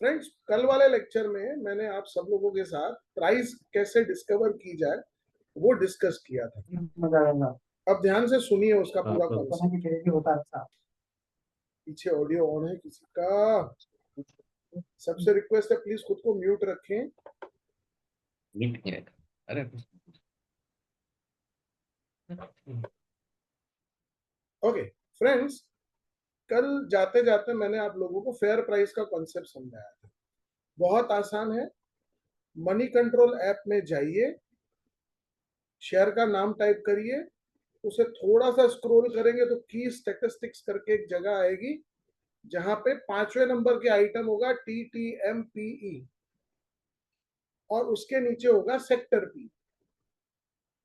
Friends, कल वाले lecture में मैंने आप सब लोगों के साथ प्राइस कैसे डिस्कवर की जाए वो डिस्कस किया था। अब ध्यान से सुनिए उसका पूरा कॉन्सेप्ट। पीछे ऑडियो ऑन है किसी का? सबसे रिक्वेस्ट है प्लीज खुद को म्यूट रखें। अरे ओके फ्रेंड्स, कल जाते जाते मैंने आप लोगों को फेयर प्राइस का कॉन्सेप्ट समझाया था। बहुत आसान है। मनी कंट्रोल ऐप में जाइए, शेयर का नाम टाइप करिए, उसे थोड़ा सा स्क्रॉल करेंगे तो की स्टैटिस्टिक्स करके एक जगह आएगी जहां पे 5वें नंबर के आइटम होगा TTMPE और उसके नीचे होगा सेक्टर पी।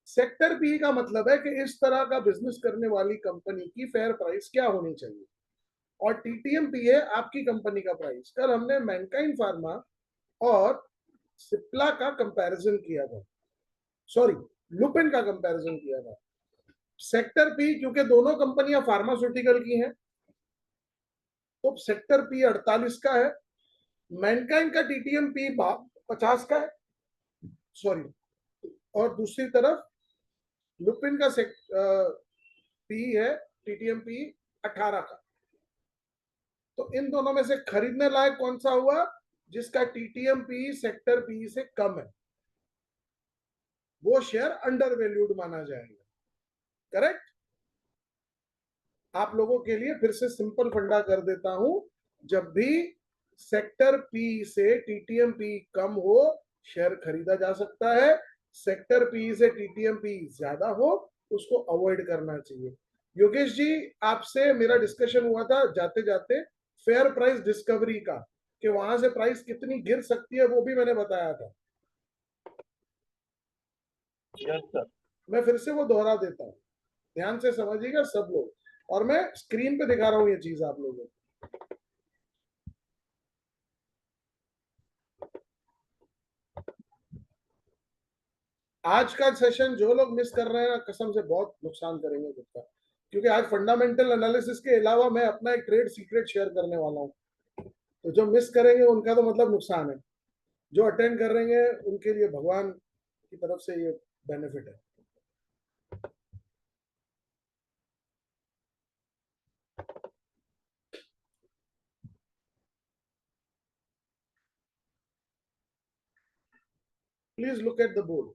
सेक्टर पी का मतलब है कि इस तरह का बिजनेस करने वाली कंपनी की फेयर प्राइस क्या होनी चाहिए, और TTMPE है आपकी कंपनी का प्राइस। कल हमने मैनकाइंड फार्मा और सिप्ला का कंपैरिजन किया था, सॉरी लुपिन का कंपैरिजन किया था। सेक्टर पी क्योंकि दोनों कंपनियां फार्मास्यूटिकल की हैं तो सेक्टर पी 48 का है, मैनकाइंड का TTMPE 50 का है, सॉरी, और दूसरी तरफ लुपिन का पी है TTMPE 18 का। तो इन दोनों में से खरीदने लायक कौन सा हुआ? जिसका TTMPE सेक्टर पी से कम है, वो शेयर अंडर वैल्यूड माना जाएगा। करेक्ट? आप लोगों के लिए फिर से सिंपल फंडा कर देता हूं, जब भी सेक्टर पी से TTMPE कम हो शेयर खरीदा जा सकता है, सेक्टर पी से TTMPE ज्यादा हो उसको अवॉइड करना चाहिए। योगेश जी, आपसे मेरा डिस्कशन हुआ था जाते जाते फेयर प्राइस डिस्कवरी का, कि वहां से प्राइस कितनी गिर सकती है वो भी मैंने बताया था। Yes sir. मैं फिर से वो दोहरा देता हूँ, ध्यान से समझिएगा सब लोग, और मैं स्क्रीन पे दिखा रहा हूँ ये चीज आप लोगों को। आज का सेशन जो लोग मिस कर रहे हैं ना, कसम से बहुत नुकसान करेंगे खुद का, क्योंकि आज फंडामेंटल एनालिसिस के अलावा मैं अपना एक ट्रेड सीक्रेट शेयर करने वाला हूँ। तो जो मिस करेंगे उनका तो मतलब नुकसान है, जो अटेंड कर रहे हैं उनके लिए भगवान की तरफ से ये बेनिफिट है। Please look at the board.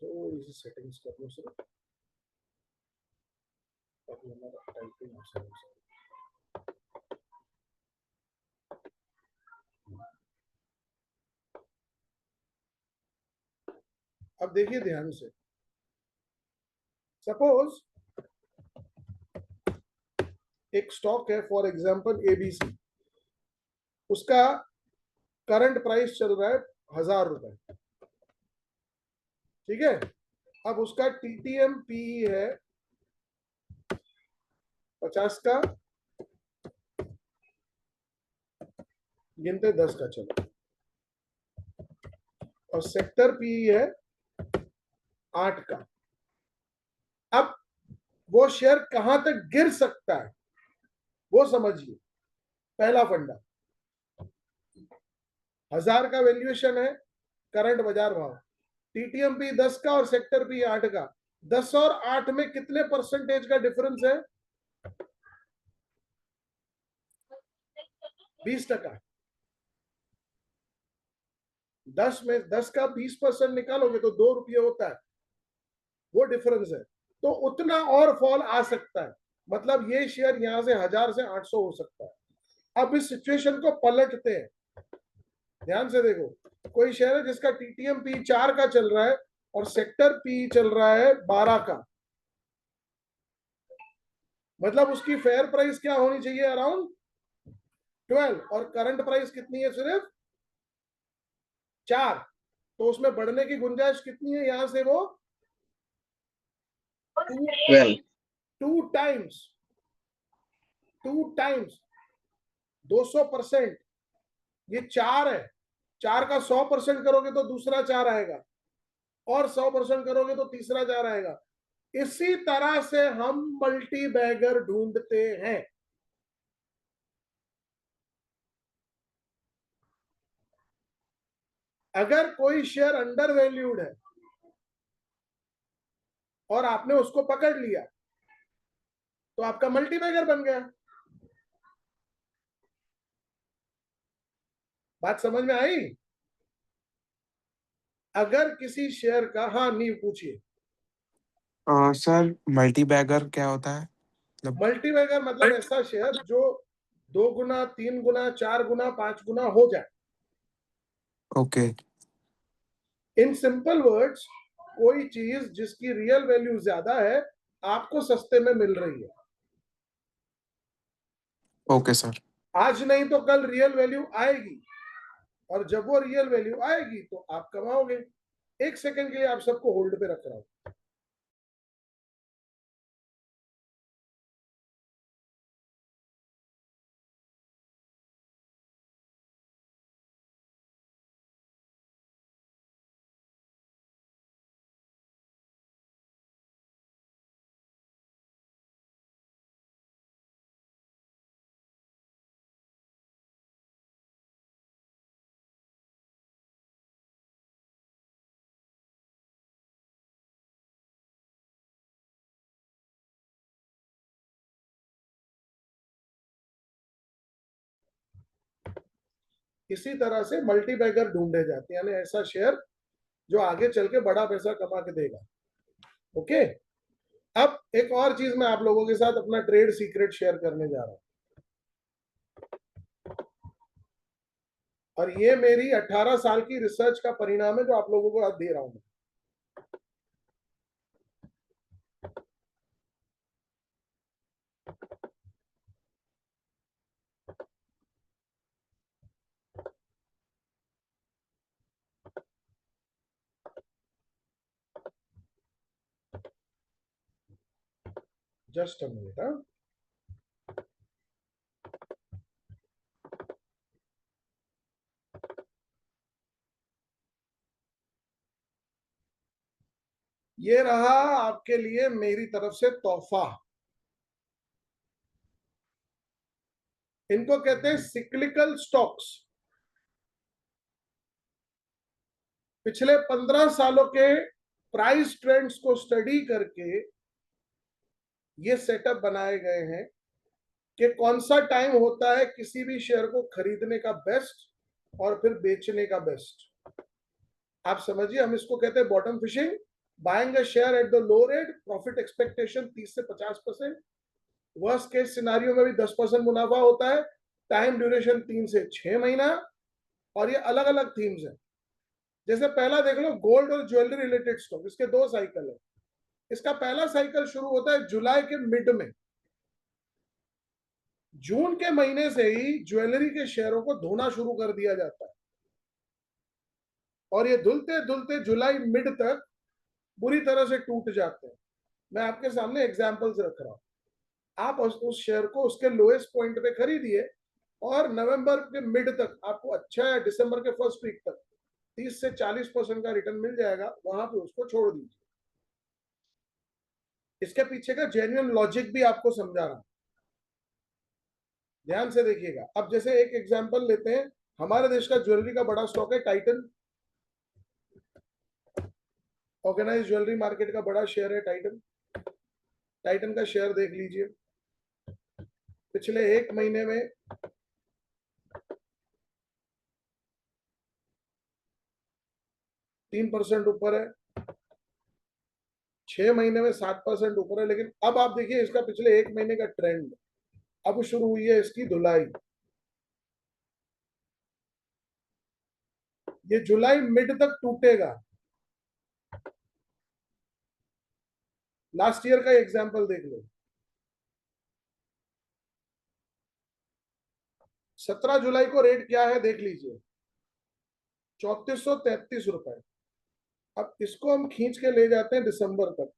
तो इसी सेटिंग्स कर लो सिर्फ, ताकि हमारा टाइपिंग आसान हो सके। अब देखिए ध्यान से, सपोज एक स्टॉक है फॉर एग्जांपल ABC, उसका करंट प्राइस चल रहा है 1000 रुपए, ठीक है। अब उसका TTMPE है 50 का, गिनते 10 का चलो, और सेक्टर PE है 8 का। अब वो शेयर कहां तक गिर सकता है वो समझिए। पहला फंडा, 1000 का वैल्यूएशन है, करंट बाजार भाव, TTMPE 10 का और सेक्टर PE 8 का। 10 और 8 में कितने परसेंटेज का डिफरेंस है? 20%। 10 में 10 का 20% निकालोगे तो 2 रुपये होता है, वो डिफरेंस है। तो उतना और फॉल आ सकता है, मतलब ये शेयर यहां से 1000 से 800 हो सकता है। अब इस सिचुएशन को पलटते हैं, ध्यान से देखो। कोई शेयर है जिसका TTMPE 4 का चल रहा है और सेक्टर PE चल रहा है 12 का, मतलब उसकी फेयर प्राइस क्या होनी चाहिए? अराउंड 12, और करंट प्राइस कितनी है? सिर्फ 4। तो उसमें बढ़ने की गुंजाइश कितनी है? यहां से वो 12। 2 टाइम्स 200%। ये 4 है, 4 का 100% करोगे तो दूसरा 4 आएगा, और 100% करोगे तो तीसरा 4 आएगा। इसी तरह से हम मल्टी बैगर ढूंढते हैं। अगर कोई शेयर अंडर वैल्यूड है और आपने उसको पकड़ लिया तो आपका मल्टी बैगर बन गया। बात समझ में आई? अगर किसी शेयर का, हाँ नीव पूछिए। सर मल्टी बैगर क्या होता है? मतलब मल्टी बैगर मतलब ऐसा शेयर जो 2 गुना, 3 गुना, 4 गुना, 5 गुना हो जाए। ओके। इन सिंपल वर्ड्स, कोई चीज जिसकी रियल वैल्यू ज्यादा है आपको सस्ते में मिल रही है। Okay sir. आज नहीं तो कल रियल वैल्यू आएगी, और जब वो रियल वैल्यू आएगी तो आप कमाओगे। 1 सेकंड के लिए आप सबको होल्ड पे रख रहा हूं। इसी तरह से मल्टी बैगर ढूंढे जाते हैं, यानी ऐसा शेयर जो आगे चल के बड़ा पैसा कमा के देगा। ओके। अब एक और चीज मैं आप लोगों के साथ अपना ट्रेड सीक्रेट शेयर करने जा रहा हूं, और ये मेरी 18 साल की रिसर्च का परिणाम है जो आप लोगों को आज दे रहा हूं। Just a minute. ये रहा आपके लिए मेरी तरफ से तोहफा। इनको कहते हैं सिक्लिकल स्टॉक्स। पिछले 15 सालों के प्राइस ट्रेंड्स को स्टडी करके ये सेटअप बनाए गए हैं कि कौन सा टाइम होता है किसी भी शेयर को खरीदने का बेस्ट और फिर बेचने का बेस्ट। आप समझिए, हम इसको कहते हैं bottom fishing. Buying a share at the low rate, profit expectation 30 से 50%, वर्स्ट केस सिनारियो में भी 10% मुनाफा होता है, टाइम ड्यूरेशन 3 से 6 महीना, और ये अलग अलग थीम्स है। जैसे पहला देख लो, गोल्ड और ज्वेलरी रिलेटेड स्टॉक, इसके 2 साइकिल है। इसका पहला साइकिल शुरू होता है जुलाई के मिड में। जून के महीने से ही ज्वेलरी के शेयरों को धोना शुरू कर दिया जाता है, और ये धुलते धुलते जुलाई मिड तक बुरी तरह से टूट जाते हैं। मैं आपके सामने एग्जांपल्स रख रहा हूं। आप उस शेयर को उसके लोएस्ट पॉइंट पे खरीदिए, और नवंबर के मिड तक आपको अच्छा है, दिसंबर के फर्स्ट वीक तक 30 से 40% का रिटर्न मिल जाएगा। वहां पे उसको छोड़ दीजिए। इसके पीछे का जेन्युइन लॉजिक भी आपको समझा रहा हूं, ध्यान से देखिएगा। अब जैसे एक एग्जांपल लेते हैं, हमारे देश का ज्वेलरी का बड़ा स्टॉक है टाइटन। ऑर्गेनाइज ज्वेलरी मार्केट का बड़ा शेयर है टाइटन। टाइटन का शेयर देख लीजिए, पिछले 1 महीने में 3% ऊपर है, 6 महीने में 7% ऊपर है। लेकिन अब आप देखिए इसका पिछले 1 महीने का ट्रेंड। अब शुरू हुई है इसकी धुलाई। ये जुलाई मिड तक टूटेगा। लास्ट ईयर का एग्जांपल देख लो, 17 जुलाई को रेट क्या है देख लीजिए, 3433 रुपए। अब इसको हम खींच के ले जाते हैं दिसंबर तक।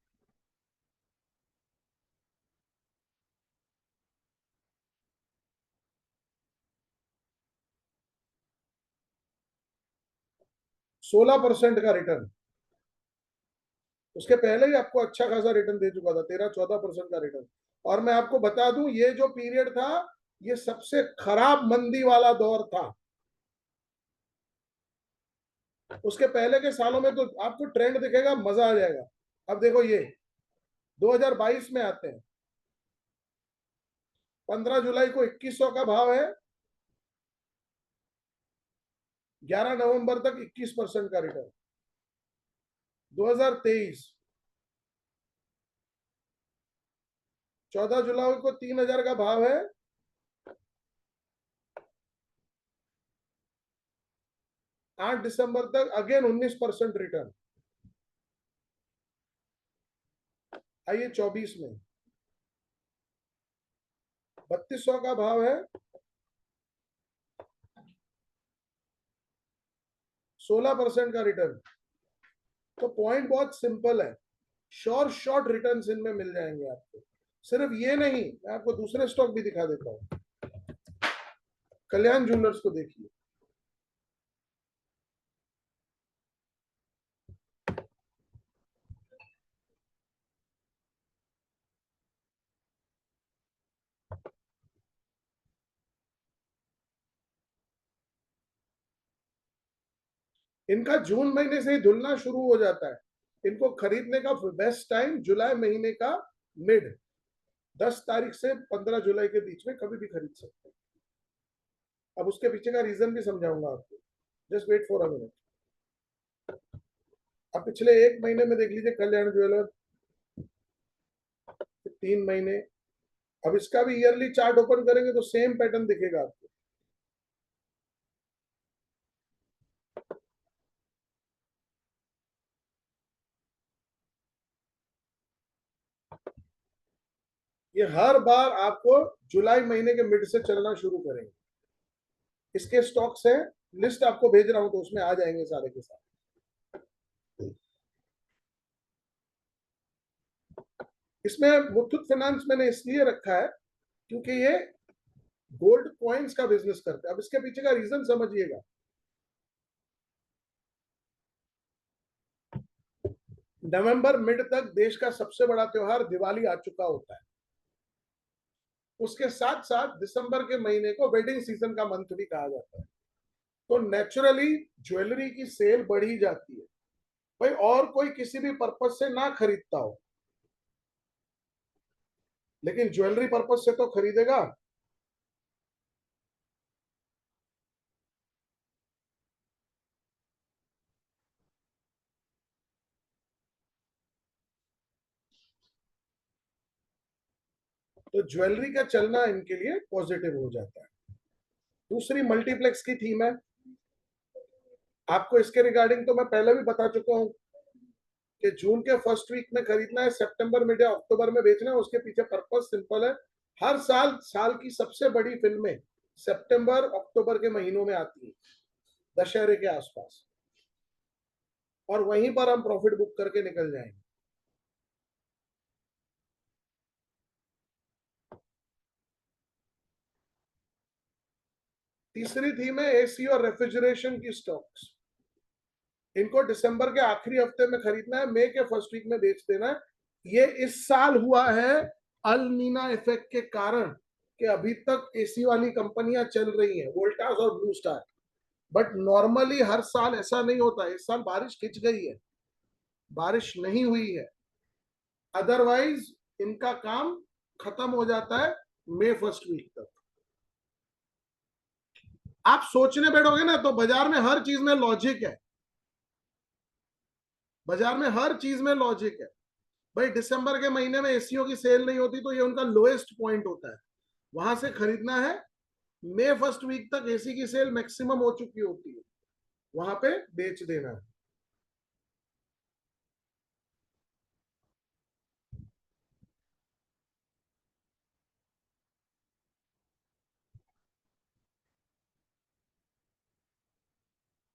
16% का रिटर्न। उसके पहले ही आपको अच्छा खासा रिटर्न दे चुका था, 13-14% का रिटर्न। और मैं आपको बता दूं, ये जो पीरियड था ये सबसे खराब मंदी वाला दौर था। उसके पहले के सालों में तो आपको ट्रेंड दिखेगा, मजा आ जाएगा। अब देखो ये 2022 में आते हैं, 15 जुलाई को 2100 का भाव है, 11 नवंबर तक 21% का रिटर्न। 2023 14 जुलाई को 3000 का भाव है, 8 दिसंबर तक अगेन 19% रिटर्न। आइए 24 में 3200 का भाव है, 16% का रिटर्न। तो पॉइंट बहुत सिंपल है, शॉर्ट रिटर्न इनमें मिल जाएंगे आपको। सिर्फ ये नहीं, मैं आपको दूसरे स्टॉक भी दिखा देता हूं। कल्याण ज्वेलर्स को देखिए, इनका जून महीने से ही धुलना शुरू हो जाता है। इनको खरीदने का बेस्ट टाइम जुलाई महीने का मिड, 10 तारीख से 15 जुलाई के बीच में कभी भी खरीद सकते हैं। अब उसके पीछे का रीजन भी समझाऊंगा आपको, just wait for a minute. अब पिछले 1 महीने में देख लीजिए कल्याण ज्वेलर, 3 महीने। अब इसका भी ईयरली चार्ट ओपन करेंगे तो सेम पैटर्न दिखेगा आपको। ये हर बार आपको जुलाई महीने के मिड से चलना शुरू करेंगे। इसके स्टॉक्स हैं, लिस्ट आपको भेज रहा हूं तो उसमें आ जाएंगे सारे के सारे। इसमें मुथूट फाइनेंस मैंने इसलिए रखा है क्योंकि ये गोल्ड कॉइन्स का बिजनेस करते हैं। अब इसके पीछे का रीजन समझिएगा। नवंबर मिड तक देश का सबसे बड़ा त्योहार दिवाली आ चुका होता है। उसके साथ साथ दिसंबर के महीने को वेडिंग सीजन का मंथ भी कहा जाता है। तो नेचुरली ज्वेलरी की सेल बढ़ी जाती है। भाई और कोई किसी भी पर्पज से ना खरीदता हो, लेकिन ज्वेलरी पर्पज से तो खरीदेगा। तो ज्वेलरी का चलना इनके लिए पॉजिटिव हो जाता है। दूसरी मल्टीप्लेक्स की थीम है। आपको इसके रिगार्डिंग तो मैं पहले भी बता चुका हूं कि जून के फर्स्ट वीक में खरीदना है, सितंबर में या अक्टूबर में बेचना है। उसके पीछे पर्पज सिंपल है, हर साल साल की सबसे बड़ी फिल्में सितंबर अक्टूबर के महीनों में आती है, दशहरे के आसपास, और वहीं पर हम प्रॉफिट बुक करके निकल जाएंगे। तीसरी थीम है एसी और रेफ्रिजरेशन की स्टॉक्स। इनको दिसंबर के आखिरी हफ्ते में खरीदना है, मई के फर्स्ट वीक में बेच देना है। ये इस साल हुआ है अल नीना इफेक्ट के कारण कि अभी तक एसी वाली कंपनियां चल रही हैं, वोल्टास और ब्लू स्टार। बट नॉर्मली हर साल ऐसा नहीं होता। इस साल बारिश खिंच गई है, बारिश नहीं हुई है। अदरवाइज इनका काम खत्म हो जाता है मई फर्स्ट वीक तक। आप सोचने बैठोगे ना तो बाजार में हर चीज में लॉजिक है। बाजार में हर चीज में लॉजिक है। भाई दिसंबर के महीने में एसीओ की सेल नहीं होती तो ये उनका लोएस्ट पॉइंट होता है, वहां से खरीदना है। मई फर्स्ट वीक तक एसी की सेल मैक्सिमम हो चुकी होती है, वहां पे बेच देना है।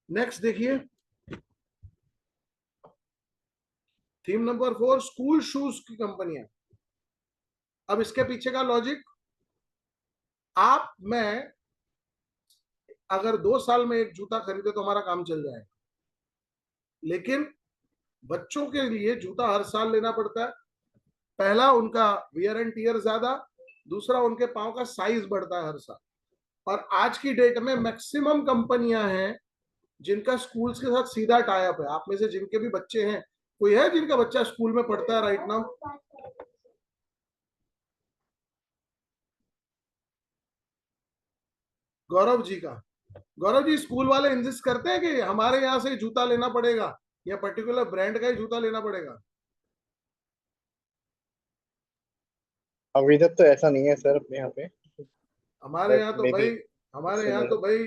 नेक्स्ट देखिए, थीम नंबर 4, स्कूल शूज की कंपनियां। अब इसके पीछे का लॉजिक, आप मैं अगर 2 साल में एक जूता खरीदे तो हमारा काम चल जाएगा। लेकिन बच्चों के लिए जूता हर साल लेना पड़ता है। पहला, उनका वियर एंड टियर ज्यादा, दूसरा उनके पांव का साइज बढ़ता है हर साल। और आज की डेट में मैक्सिमम कंपनियां हैं जिनका स्कूल्स के साथ सीधा टाई अप है। आप में से जिनके भी बच्चे हैं, कोई है जिनका बच्चा स्कूल में पढ़ता है राइट नाउ? गौरव जी का। गौरव जी, स्कूल वाले इंसिस्ट करते हैं कि हमारे यहाँ से जूता लेना पड़ेगा या पर्टिकुलर ब्रांड का ही जूता लेना पड़ेगा? अभी तक तो ऐसा नहीं है सर अपने यहाँ पे, हमारे बट यहाँ तो मे बी भाई हमारे यहाँ सुने। तो भाई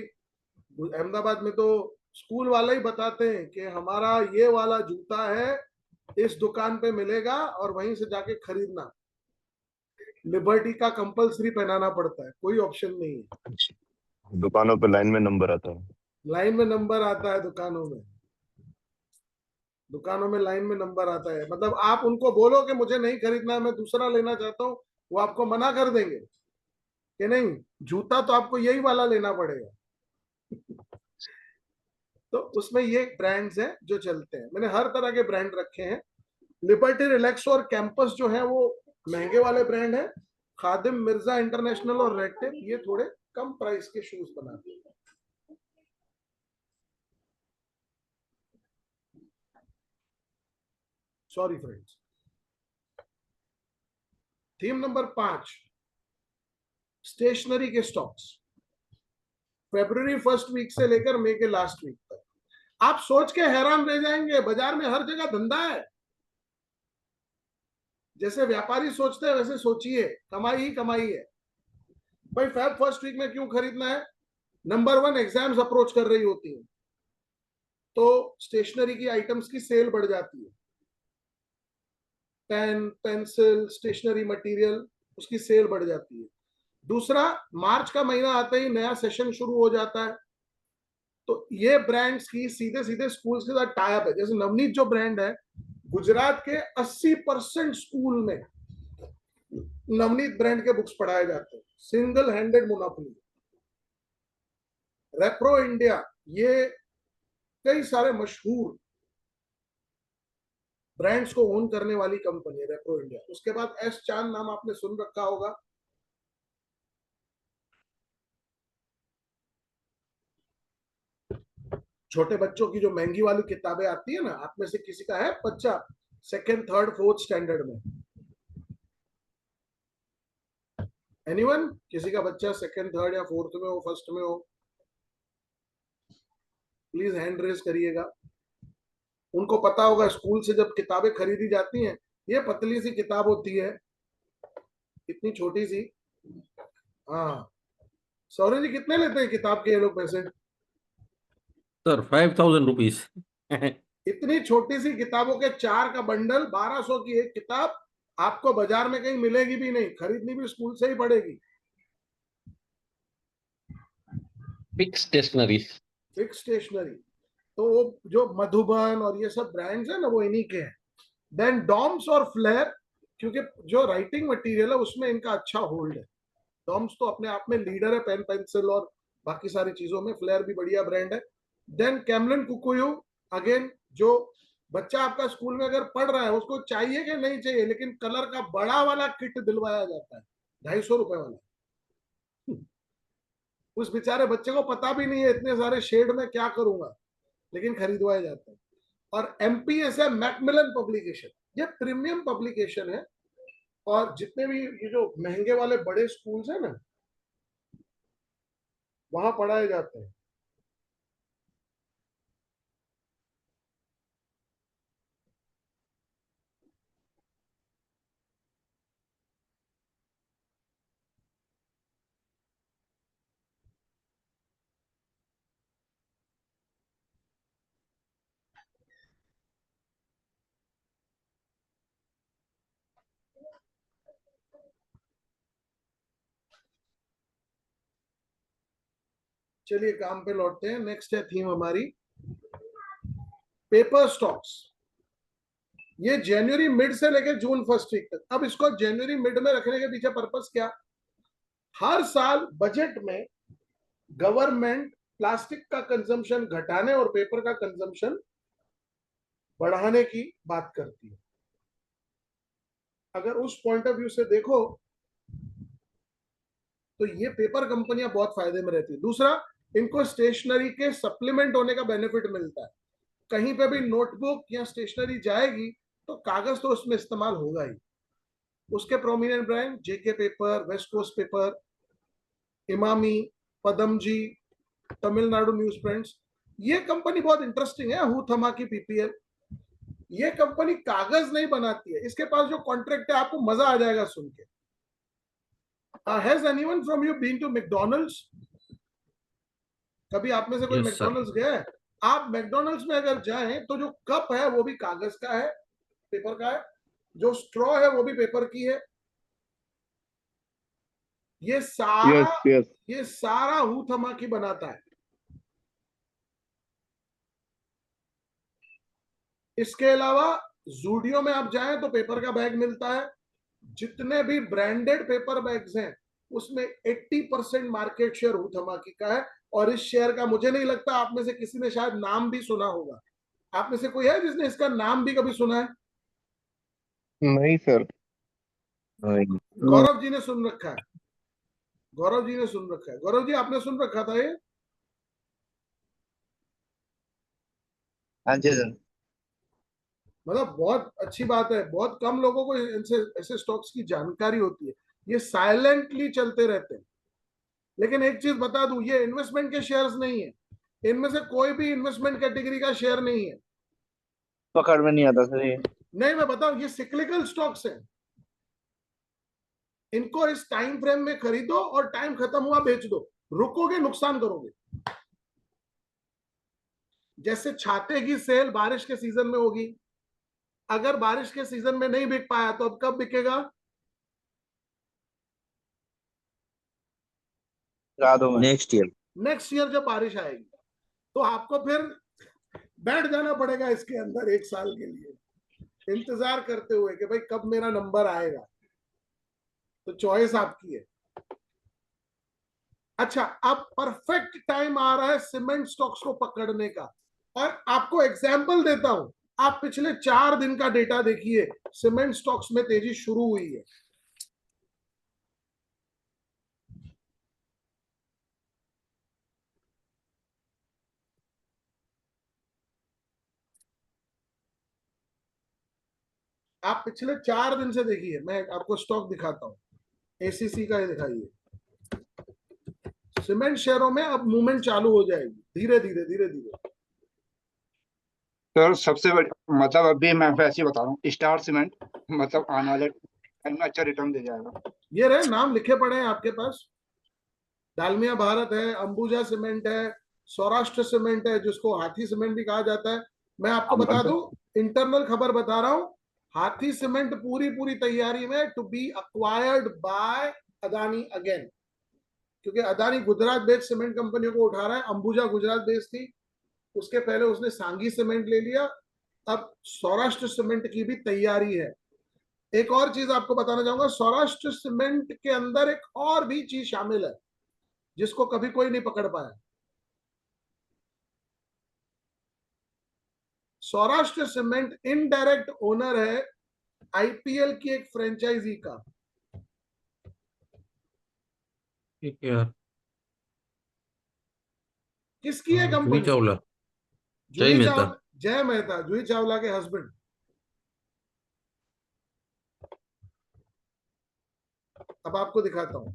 अहमदाबाद में तो स्कूल वाले ही बताते हैं कि हमारा ये वाला जूता है, इस दुकान पे मिलेगा और वहीं से जाके खरीदना। लिबर्टी का कंपलसरी पहनाना पड़ता है, कोई ऑप्शन नहीं है। दुकानों पे लाइन में नंबर आता है। लाइन में नंबर आता है दुकानों में। दुकानों में लाइन में नंबर आता है, मतलब आप उनको बोलो कि मुझे नहीं खरीदना है, मैं दूसरा लेना चाहता हूँ, वो आपको मना कर देंगे कि नहीं, जूता तो आपको यही वाला लेना पड़ेगा। तो उसमें ये ब्रांड्स हैं जो चलते हैं। मैंने हर तरह के ब्रांड रखे हैं। लिबर्टी, रिलैक्सो और कैंपस जो है वो महंगे वाले ब्रांड हैं। खादिम, मिर्जा इंटरनेशनल और रेड टेप ये थोड़े कम प्राइस के शूज बनाते हैं। Sorry friends. Theme number 5, stationery के स्टॉक्स। फरवरी फर्स्ट वीक से लेकर मई के लास्ट वीक तक। आप सोच के हैरान रह जाएंगे, बाजार में हर जगह धंधा है। जैसे व्यापारी सोचते हैं वैसे सोचिए, कमाई ही कमाई है भाई। फेब फर्स्ट वीक में क्यों खरीदना है? नंबर 1, एग्जाम्स अप्रोच कर रही होती है तो स्टेशनरी की आइटम्स की सेल बढ़ जाती है। पेन, पेंसिल, स्टेशनरी मटेरियल, उसकी सेल बढ़ जाती है। दूसरा, मार्च का महीना आते ही नया सेशन शुरू हो जाता है, तो ये ब्रांड्स की सीधे सीधे स्कूल्स के साथ टाई अप है। जैसे नवनीत जो ब्रांड है, गुजरात के 80% स्कूल में नवनीत ब्रांड के बुक्स पढ़ाए जाते हैं, single handed monopoly. Repro India, ये कई सारे मशहूर ब्रांड्स को ओन करने वाली कंपनी है रेप्रो इंडिया। उसके बाद एस चांद नाम आपने सुन रखा होगा। छोटे बच्चों की जो महंगी वाली किताबें आती है ना, आप में से किसी का है बच्चा सेकंड, थर्ड, फोर्थ स्टैंडर्ड में? एनीवन? किसी का बच्चा सेकंड, थर्ड या फोर्थ में हो, फर्स्ट में हो? प्लीज हैंड रेज करिएगा। उनको पता होगा स्कूल से जब किताबें खरीदी जाती हैं, ये पतली सी किताब होती है, इतनी छोटी सी। हाँ, सौरभ जी कितने लेते हैं किताब के ये लोग पैसे? Sir 5000 rupees. इतनी छोटी सी किताबों के 4 का बंडल, 1200 की एक किताब, आपको बाजार में कहीं मिलेगी भी नहीं, खरीदनी भी स्कूल से ही पड़ेगी। Fix stationery. फिक्स स्टेशनरी, तो वो जो मधुबन और ये सब ब्रांड्स है ना, वो इन्हीं के हैं। देन डॉम्स और फ्लेयर, क्योंकि जो राइटिंग मटेरियल है उसमें इनका अच्छा होल्ड है। डॉम्स तो अपने आप में लीडर है पेन, पेंसिल और बाकी सारी चीजों में। फ्लेयर भी बढ़िया ब्रांड है। देन कैमलिन कुकुयू, अगेन जो बच्चा आपका स्कूल में अगर पढ़ रहा है उसको चाहिए कि नहीं चाहिए, लेकिन कलर का बड़ा वाला किट दिलवाया जाता है, 250 रुपए वाला। उस बेचारे बच्चे को पता भी नहीं है इतने सारे शेड में क्या करूंगा, लेकिन खरीदवाया जाता है। और एमपीएस है, मैकमिलन पब्लिकेशन, ये प्रीमियम पब्लिकेशन है। और जितने भी ये जो महंगे वाले बड़े स्कूल्स हैं ना, वहां पढ़ाए जाते हैं। चलिए काम पे लौटते हैं। नेक्स्ट है थीम हमारी पेपर स्टॉक्स। ये जनवरी मिड से लेकर जून फर्स्ट वीक तक। अब इसको जनवरी मिड में रखने के पीछे पर्पस क्या? हर साल बजट में गवर्नमेंट प्लास्टिक का कंजम्पशन घटाने और पेपर का कंजम्पशन बढ़ाने की बात करती है। अगर उस पॉइंट ऑफ व्यू से देखो तो ये पेपर कंपनियां बहुत फायदे में रहती है। दूसरा, इनको स्टेशनरी के सप्लीमेंट होने का बेनिफिट मिलता है। कहीं पे भी नोटबुक या स्टेशनरी जाएगी तो कागज तो उसमें इस्तेमाल होगा ही। उसके prominent brand JK paper, West Coast paper, Emami, Padamjee, Tamil Nadu news prints. ये कंपनी बहुत इंटरेस्टिंग है, हुथमा की पीपीएल। ये कंपनी कागज नहीं बनाती है, इसके पास जो कॉन्ट्रैक्ट है आपको मजा आ जाएगा सुन के। Has anyone from you been to McDonald's? कभी आप में से कोई Yes, sir. मैकडॉनल्ड्स गया है? आप मैकडॉनल्ड्स में अगर जाएं तो जो कप है वो भी कागज का है, पेपर का है। जो स्ट्रॉ है वो भी पेपर की है। ये सारा यस यस ये सारा हुथमा की बनाता है। इसके अलावा जूडियो में आप जाएं तो पेपर का बैग मिलता है। जितने भी ब्रांडेड पेपर बैग्स हैं उसमें 80% मार्केट शेयर हुथमा की का है। और इस शेयर का मुझे नहीं लगता आप में से किसी ने शायद नाम भी सुना होगा। आप में से कोई है जिसने इसका नाम भी कभी सुना है? नहीं सर। गौरव जी ने सुन रखा है। गौरव जी ने सुन रखा है। गौरव जी आपने सुन रखा था ये? हाँ जी सर। मतलब बहुत अच्छी बात है। बहुत कम लोगों को इनसे ऐसे स्टॉक्स की जानकारी होती है। ये साइलेंटली चलते रहते हैं। लेकिन एक चीज बता दूं, ये इन्वेस्टमेंट के शेयर्स नहीं है। इनमें से कोई भी इन्वेस्टमेंट कैटेगरी का शेयर नहीं है। पकड़ में नहीं आता सर ये। नहीं, मैं बताऊं, ये सिक्लिकल स्टॉक्स हैं। इनको इस टाइम फ्रेम में खरीदो और टाइम खत्म हुआ बेच दो। रुकोगे नुकसान करोगे। जैसे छाते की सेल बारिश के सीजन में होगी, अगर बारिश के सीजन में नहीं बिक पाया तो अब कब बिकेगा? Next year. नेक्स्ट ईयर जब बारिश आएगी। तो आपको फिर बैठ जाना पड़ेगा इसके अंदर 1 साल के लिए, इंतजार करते हुए कि भाई कब मेरा नंबर आएगा। तो चॉइस आपकी है। अच्छा, अब परफेक्ट टाइम आ रहा है सीमेंट स्टॉक्स को पकड़ने का। और आपको एग्जाम्पल देता हूं, आप पिछले 4 दिन का डेटा देखिए, सीमेंट स्टॉक्स में तेजी शुरू हुई है। आप पिछले 4 दिन से देखिए, मैं आपको स्टॉक दिखाता हूं। एसीसी का ये दिखाइए। सीमेंट शेयरों में अब मूवमेंट चालू हो जाएगी धीरे धीरे धीरे धीरे। सर सबसे बड़ी मतलब अभी मैं वैसे ही बता रहा हूँ, स्टार सीमेंट मतलब आने वाले टाइम में अच्छा रिटर्न दे जाएगा। ये रहे नाम लिखे पड़े हैं आपके पास। डालमिया भारत है, अंबुजा सीमेंट है, सौराष्ट्र सीमेंट है जिसको हाथी सीमेंट भी कहा जाता है। मैं आपको बता दूं, इंटरनल खबर बता रहा हूं, हाथी सीमेंट पूरी पूरी तैयारी में to be acquired by Adani again. क्योंकि अदानी गुजरात बेस्ड सीमेंट कंपनियों को उठा रहा है। अंबुजा गुजरात बेस्ड थी, उसके पहले उसने सांगी सीमेंट ले लिया। अब सौराष्ट्र सीमेंट की भी तैयारी है। एक और चीज आपको बताना चाहूंगा, सौराष्ट्र सीमेंट के अंदर एक और भी चीज शामिल है जिसको कभी कोई नहीं पकड़ पाया। सौराष्ट्र सीमेंट इनडायरेक्ट ओनर है आईपीएल की एक फ्रेंचाइजी का। ठीक है यार। किसकी है जूही कंपनी? चावला, जय जूही मेहता। चावला, जय मेहता, जूही चावला के हस्बैंड। अब आपको दिखाता हूं।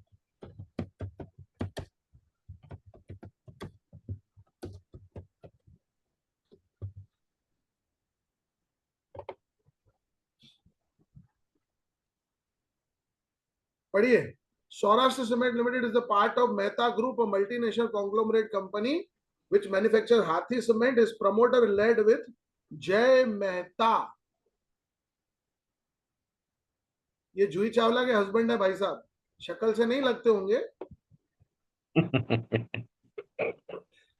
पढ़िए, Saurashtra Cement Limited is a part of Mehta Group, a multinational conglomerate company which manufactures Hathi Cement. Is promoter led with Jay Mehta. ये जूही चावला के हस्बैंड है भाई साहब। शक्ल से नहीं लगते होंगे,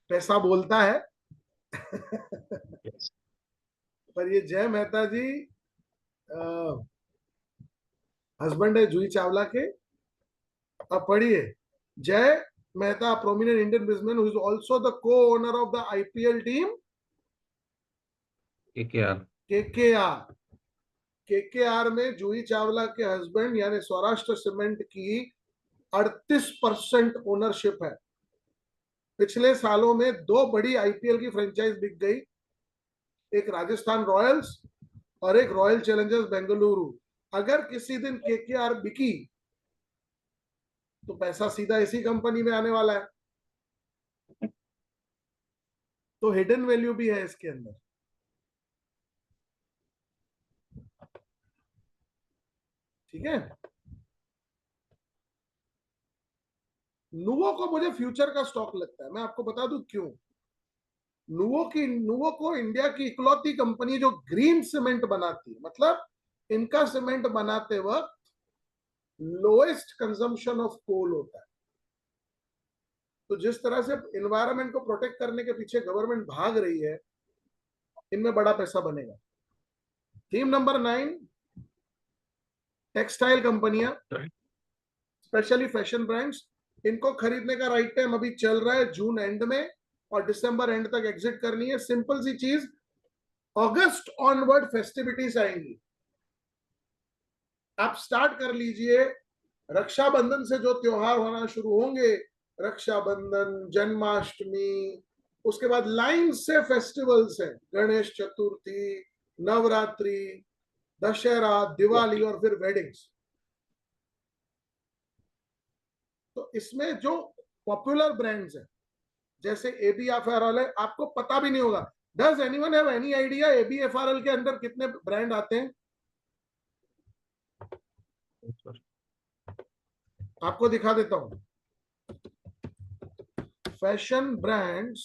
पैसा बोलता है। पर ये जय मेहता जी हस्बैंड है जूही चावला के। अब पढ़िए, जय Mehta, prominent Indian businessman who is also the co-owner of the IPL team. ठीक है यार। केकेआर में जूही चावला के हस्बैंड यानी सौराष्ट्र सीमेंट की 38% ओनरशिप है। पिछले सालों में 2 बड़ी आईपीएल की फ्रेंचाइज बिक गई, एक राजस्थान रॉयल्स और एक रॉयल चैलेंजर्स बेंगलुरु। अगर किसी दिन केकेआर बिकी तो पैसा सीधा इसी कंपनी में आने वाला है, तो हिडन वैल्यू भी है इसके अंदर। ठीक है। नुवो को मुझे फ्यूचर का स्टॉक लगता है, मैं आपको बता दूं क्यों। नुवो को इंडिया की इकलौती कंपनी जो ग्रीन सीमेंट बनाती है, मतलब इनका सीमेंट बनाते वक्त लोएस्ट कंजम्पशन ऑफ कोल होता है। तो जिस तरह से एनवायरनमेंट को प्रोटेक्ट करने के पीछे गवर्नमेंट भाग रही है, इनमें बड़ा पैसा बनेगा। थीम नंबर 9, टेक्सटाइल कंपनियां, स्पेशली फैशन ब्रांड्स। इनको खरीदने का राइट टाइम अभी चल रहा है, जून एंड में और दिसंबर एंड तक एग्जिट करनी है। सिंपल सी चीज, अगस्त ऑनवर्ड फेस्टिविटीज आएंगी, आप स्टार्ट कर लीजिए। रक्षाबंधन से जो त्योहार होना शुरू होंगे, रक्षाबंधन, जन्माष्टमी, उसके बाद लाइन से फेस्टिवल्स हैं, गणेश चतुर्थी, नवरात्रि, दशहरा, दिवाली और फिर वेडिंग्स। तो इसमें जो पॉपुलर ब्रांड्स हैं जैसे एबीएफआरएल है, आपको पता भी नहीं होगा। Does anyone have any idea ABFRL के अंदर कितने ब्रांड आते हैं? आपको दिखा देता हूं। Fashion brands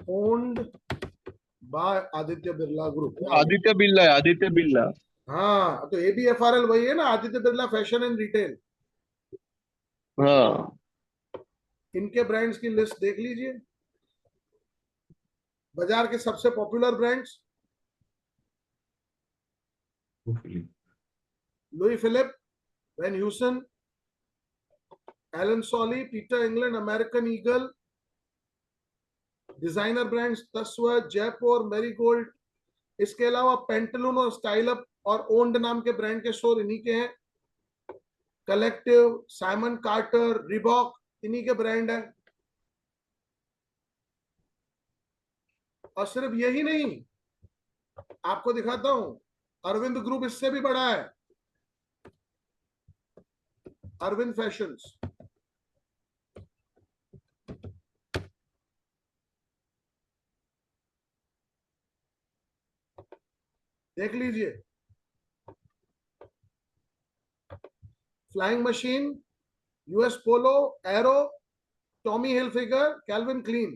owned by Aditya Birla group. Aditya Birla है, आदित्य बिरला। हाँ, तो एबीएफआरएल वही है ना, Aditya Birla fashion and retail. हाँ, इनके ब्रांड्स की लिस्ट देख लीजिए। बाजार के सबसे popular brands, Louis Philippe, Van Heusen, Allen Solly, Peter England, American Eagle. Designer brands Tasva, Jaipur, marigold. इसके अलावा पेंटलून और स्टाइल अप और ओन्ड नाम के ब्रांड के स्टोर इन्हीं के हैं। कलेक्टिव, साइमन कार्टर, रिबॉक, इन्हीं के ब्रांड है। और सिर्फ यही नहीं, आपको दिखाता हूं, अरविंद ग्रुप इससे भी बड़ा है, अरविंद फैशंस। देख लीजिए, Flying Machine, US Polo, Arrow, Tommy Hilfiger, Calvin Klein.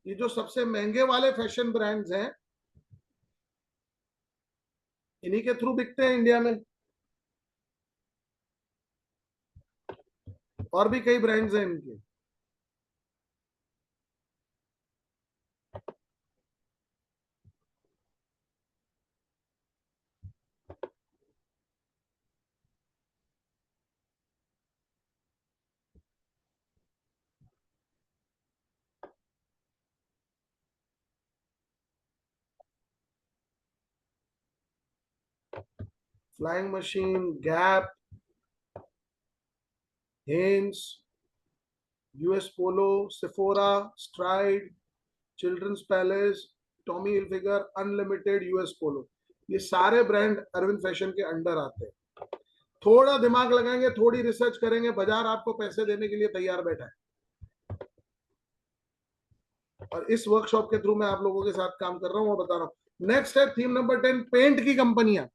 ये जो सबसे महंगे वाले फैशन ब्रांड्स हैं, इन्हीं के थ्रू बिकते हैं इंडिया में। और भी कई ब्रांड्स हैं इनके। Flying Machine, Gap, Hanes, US Polo, Sephora, Stride, Children's Place, Tommy Hilfiger, Unlimited, US Polo, ये सारे ब्रांड अरविंद फैशन के अंडर आते हैं। थोड़ा दिमाग लगाएंगे, थोड़ी रिसर्च करेंगे, बाजार आपको पैसे देने के लिए तैयार बैठा है। और इस वर्कशॉप के थ्रू मैं आप लोगों के साथ काम कर रहा हूं और बता रहा हूं। नेक्स्ट है थीम नंबर 10, पेंट की कंपनियां।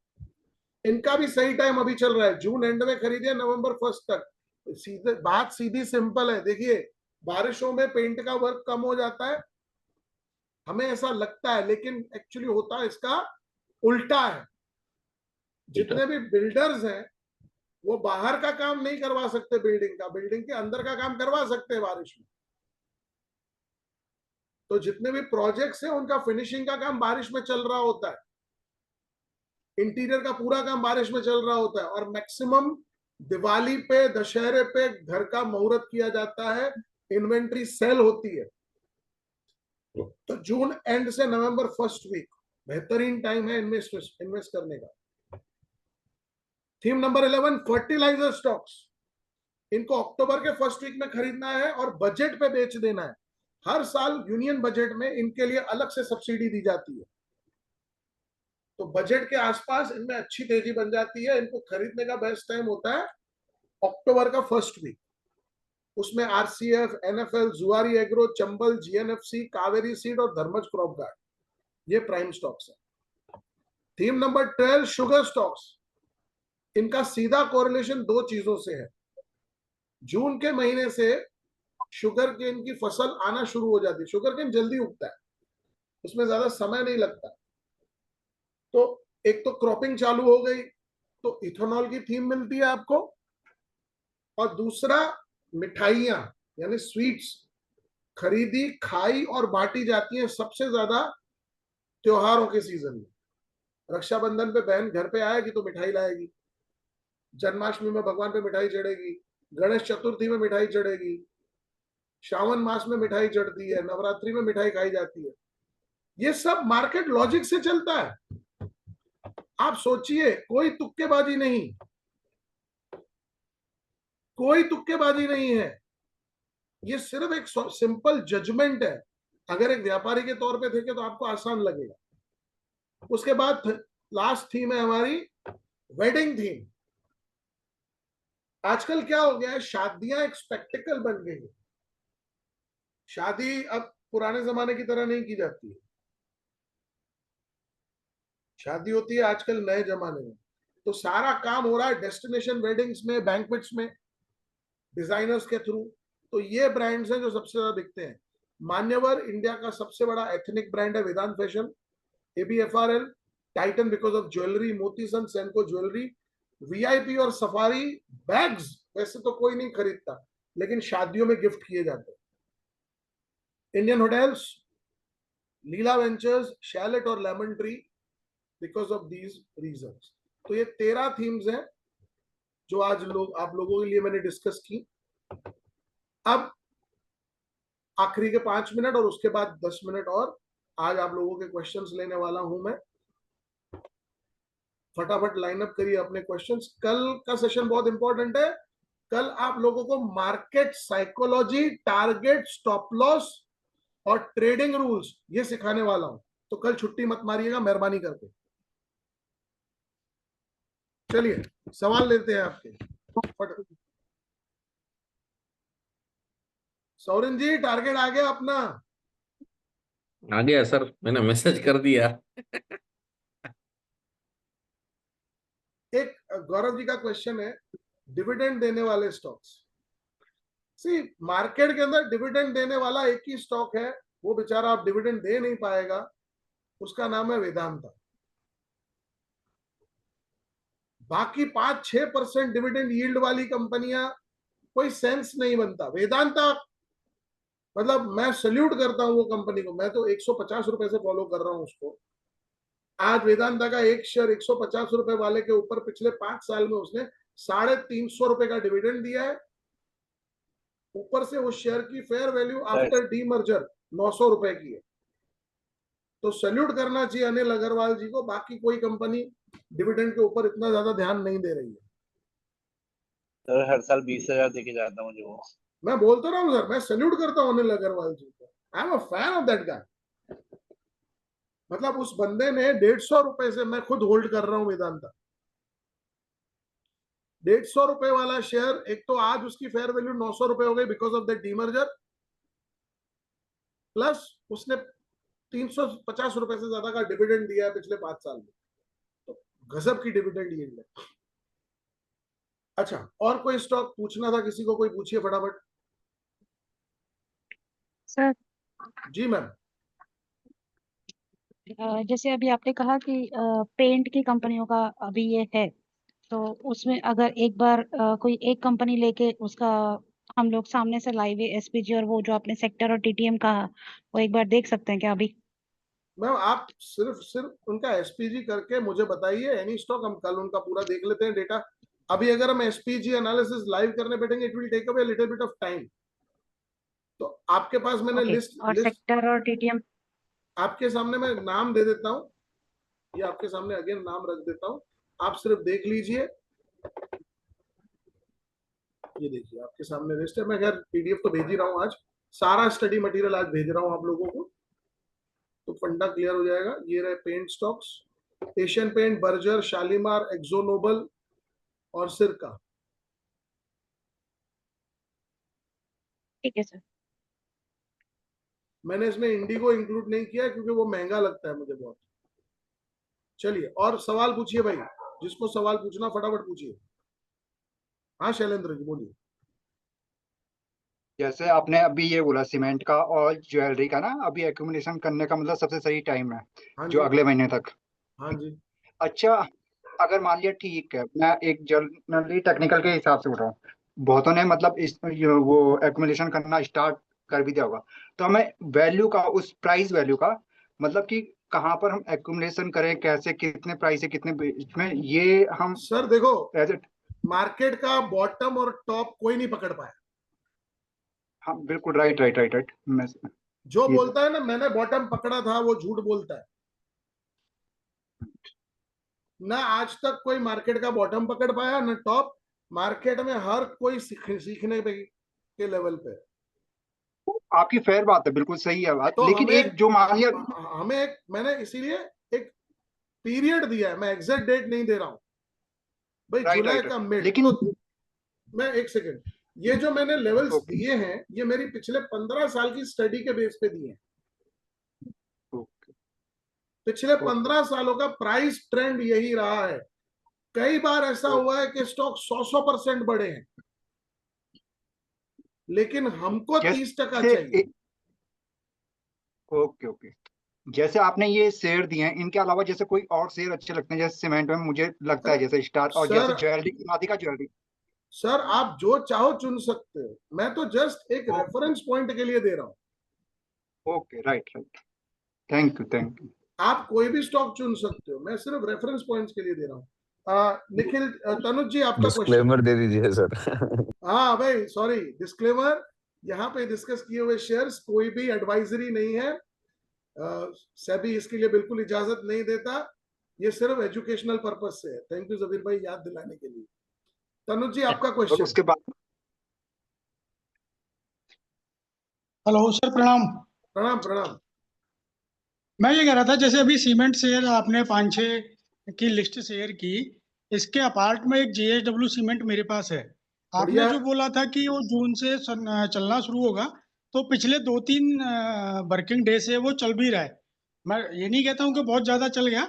इनका भी सही टाइम अभी चल रहा है, जून एंड में खरीदिए, नवंबर 1 तक। सीधे बात सीधी सिंपल है। देखिए, बारिशों में पेंट का वर्क कम हो जाता है, हमें ऐसा लगता है, लेकिन एक्चुअली होता है इसका उल्टा है। जितने भी बिल्डर्स हैं वो बाहर का काम नहीं करवा सकते, बिल्डिंग का, बिल्डिंग के अंदर का काम करवा सकते हैं बारिश में। तो जितने भी प्रोजेक्ट्स हैं उनका फिनिशिंग का काम बारिश में चल रहा होता है, इंटीरियर का पूरा काम बारिश में चल रहा होता है। और मैक्सिमम दिवाली पे, दशहरे पे घर का मुहूर्त किया जाता है इन्वेंट्री सेल होती है। तो जून एंड से नवंबर फर्स्ट वीक बेहतरीन टाइम है इन्वेस्ट करने का। Theme number 11 fertiliser stocks. इनको अक्टूबर के फर्स्ट वीक में खरीदना है और बजट पे बेच देना है। हर साल यूनियन बजट में इनके लिए अलग से सब्सिडी दी जाती है, तो बजट के आसपास इनमें अच्छी तेजी बन जाती है। इनको खरीदने का बेस्ट टाइम होता है अक्टूबर का फर्स्ट वीक। उसमें आरसीएफ, एनएफएल, जुआरी agro, Chambal, GNFC, Kaveri seed और धर्मज क्रॉप गार्ड, ये प्राइम स्टॉक्स है। Theme number 12 sugar stocks. इनका सीधा कोरिलेशन दो चीजों से है। जून के महीने से शुगर केन की फसल आना शुरू हो जाती है। शुगर केन जल्दी उगता है, उसमें ज्यादा समय नहीं लगता। तो एक तो क्रॉपिंग चालू हो गई तो इथेनॉल की थीम मिलती है आपको, और दूसरा मिठाइयां यानी स्वीट्स खरीदी, खाई और बांटी जाती हैं सबसे ज्यादा त्योहारों के सीजन में। रक्षाबंधन पे बहन घर पे आएगी तो मिठाई लाएगी, जन्माष्टमी में भगवान पे मिठाई चढ़ेगी, गणेश चतुर्थी में मिठाई चढ़ेगी, श्रावण मास में मिठाई चढ़ती है, नवरात्रि में मिठाई खाई जाती है। ये सब मार्केट लॉजिक से चलता है। आप सोचिए, कोई तुक्केबाजी नहीं, कोई तुक्केबाजी नहीं है। ये सिर्फ एक सिंपल जजमेंट है। अगर एक व्यापारी के तौर पे देखें तो आपको आसान लगेगा। उसके बाद लास्ट थीम है हमारी वेडिंग थीम। आजकल क्या हो गया है, शादियां एक स्पेक्टिकल बन गई है। शादी अब पुराने जमाने की तरह नहीं की जाती है। शादी होती है आजकल नए जमाने में। तो सारा काम हो रहा है डेस्टिनेशन वेडिंग्स में, बैंक्वेट्स में, डिजाइनर्स के थ्रू। तो ये ब्रांड्स हैं जो सबसे ज्यादा बिकते हैं। मान्यवर इंडिया का सबसे बड़ा एथनिक ब्रांड है, Vedant fashion, ABFRL, Titan because of jewellery, Motisons, Senco jewellery, VIP और सफारी बैग्स वैसे तो कोई नहीं खरीदता, लेकिन शादियों में गिफ्ट किए जाते हैं। इंडियन होटल्स, लीला वेंचर्स, शैलेट और lemon tree, because of these reasons. तो ये 13 थीम्स हैं जो आज आप लोगों के लिए मैंने डिस्कस की। अब आखिरी के 5 मिनट और उसके बाद 10 मिनट और आज आप लोगों के क्वेश्चंस लेने वाला हूं मैं। फटाफट लाइनअप करिए अपने क्वेश्चंस। कल का सेशन बहुत इंपॉर्टेंट है। कल आप लोगों को market psychology, target, stop loss और ट्रेडिंग रूल्स ये सिखाने वाला हूं। तो कल छुट्टी मत मारिएगा मेहरबानी करके। चलिए सवाल लेते हैं आपके। सौरन जी, टारगेट आ गया अपना? आ गया सर, मैंने मैसेज कर दिया। एक गौरव जी का क्वेश्चन है, डिविडेंड देने वाले स्टॉक्स। सी मार्केट के अंदर डिविडेंड देने वाला एक ही स्टॉक है, वो बेचारा आप डिविडेंड दे नहीं पाएगा, उसका नाम है वेदांता। बाकी 5-6% डिविडेंड यील्ड वाली कंपनियां कोई सेंस नहीं बनता। वेदांता मतलब मैं सल्यूट करता हूं वो कंपनी को। मैं तो 150 रुपए से फॉलो कर रहा हूं उसको। आज वेदांता का एक शेयर 150 रुपए वाले के ऊपर पिछले 5 साल में उसने 350 रुपए का डिविडेंड दिया है। ऊपर से उस शेयर की fair value after D merger 900 रुपए की है। तो सल्यूट करना चाहिए अनिल अग्रवाल जी को। बाकी कोई कंपनी डिविडेंड के ऊपर इतना ज्यादा ध्यान नहीं दे रही है। सर हर साल 20,000 देके जाता हूँ जो। मैं बोलता रहा हूँ सर, मैं सल्यूट करता हूँ अनिल अग्रवाल जी को। I am a fan of that guy. मतलब उस बंदे ने 150 रुपए से, मैं खुद होल्ड कर रहा हूं वेदांता, 150 रुपए वाला शेयर, एक तो आज उसकी फेयर वैल्यू 900 रुपए हो गई because of the demerger, plus उसने 350 रुपए से ज्यादा का डिविडेंड दिया है पिछले 5 साल में। तो गजब की डिविडेंड यील्ड है। अच्छा, और कोई स्टॉक पूछना था किसी को? कोई पूछिए फटाफट। सर जी मैम। जैसे अभी आपने कहा कि पेंट की कंपनियों का अभी ये है, तो उसमें अगर एक बार कोई एक कंपनी लेके उसका हम लोग सामने से लाइव SPG और वो जो आपने सेक्टर और TTM कहा, वो एक बार देख सकते हैं क्या अभी? मैम आप सिर्फ उनका SPG करके मुझे बताइए एनी स्टॉक, हम कल उनका पूरा देख लेते हैं डेटा। अभी अगर हम SPG एनालिसिस लाइव करने बैठेंगे, it will take away little bit of time. तो आपके पास मैंने ओके, लिस्ट और सेक्टर और टीटीएम? आपके सामने मैं नाम दे देता हूँ, ये आपके सामने अगेन नाम रख देता हूँ, आप सिर्फ देख लीजिए। ये देखिए आपके सामने लिस्ट है। मैं खैर पीडीएफ तो भेज ही रहा हूँ, आज सारा स्टडी मटेरियल आज भेज रहा हूँ आप लोगों को, तो फंडा क्लियर हो जाएगा। ये रहे paint stocks, Asian paint, Berger, Shalimar, Akzo Nobel और सिरका। ठीक है सर। मैंने इसमें इंडिगो इंक्लूड नहीं किया क्योंकि वो महंगा लगता है मुझे बहुत। चलिए और सवाल पूछिए भाई, जिसको सवाल पूछना फटाफट पूछिए। हाँ शैलेंद्र जी बोलिए। जैसे आपने अभी ये बोला सीमेंट का और ज्वेलरी का ना, अभी एक्यूमुलेशन करने का मतलब सबसे सही टाइम है हाँ जो जी, अगले महीने तक। हाँ जी। अच्छा, अगर मान लिया ठीक है, मैं एक जनरली टेक्निकल के हिसाब से बोल रहा हूँ, बहुतों ने मतलब वो एक्यूमुलेशन करना स्टार्ट कर भी दिया होगा, तो हमें वैल्यू का, उस प्राइस वैल्यू का मतलब कि कहाँ पर हम एक्यूमुलेशन करें, कैसे, कितने प्राइस से कितने बीच में, ये हम सर देखो, एज मार्केट का बॉटम और टॉप कोई नहीं पकड़ पाया। हाँ बिल्कुल, राइट राइट राइट राइट। मैं जो ये बोलता है ना मैंने बॉटम पकड़ा था, वो झूठ बोलता है। ना आज तक कोई मार्केट का बॉटम पकड़ पाया ना टॉप। मार्केट में हर कोई सीखने के लेवल पे। आपकी फेयर बात है, बिल्कुल सही है बात, तो लेकिन एक जो मान लिया हमें एक, मैंने इसीलिए एक पीरियड दिया है, मैं एग्जैक्ट डेट नहीं दे रहा हूं भाई, राइट जुलाई राइट का मिड। लेकिन तो मैं एक सेकंड, ये जो मैंने लेवल्स ओके दिए हैं ये मेरी पिछले 15 साल की स्टडी के बेस पे दिए हैं। ओके पिछले ओके 15 सालों का प्राइस ट्रेंड यही रहा है। कई बार ऐसा हुआ है कि स्टॉक 100% बढ़े हैं, लेकिन हमको 30% जैसे चाहिए। ओके ओके, जैसे आपने ये शेयर दिए हैं, इनके अलावा जैसे कोई और शेयर अच्छे लगते हैं, जैसे सीमेंट में मुझे लगता है अरे जैसे स्टार, और जैसे sir, jewellery, Radhika jewellery. Sir आप जो चाहो चुन सकते हो, मैं तो जस्ट एक रेफरेंस पॉइंट के लिए दे रहा हूं। Okay right right, thank you thank you. आप कोई भी स्टॉक चुन सकते हो, मैं सिर्फ रेफरेंस पॉइंट्स के लिए दे रहा हूँ। निखिल, तनुज जी आपका क्वेश्चन। डिस्क्लेमर दे दीजिए सर। हाँ भाई सॉरी, डिस्क्लेमर, यहाँ पे डिस्कस किए हुए शेयर्स कोई भी एडवाइजरी नहीं है। सेबी इसके लिए बिल्कुल इजाजत नहीं देता, ये सिर्फ एजुकेशनल पर्पस से है। थैंक यू जबीर भाई याद दिलाने के लिए। तनुज जी आपका और क्वेश्चन। उसके बाद हेलो सर, प्रणाम। प्रणाम प्रणाम। मैं ये कह रहा था, जैसे अभी सीमेंट शेयर आपने 5-6 की लिस्ट शेयर की, इसके अपार्ट में एक जेएसडब्ल्यू सीमेंट मेरे पास है। आपने बढ़िया। जो बोला था कि वो जून से चलना शुरू होगा, तो पिछले 2-3 वर्किंग डे से वो चल भी रहा है। मैं ये नहीं कहता हूँ कि बहुत ज्यादा चल गया,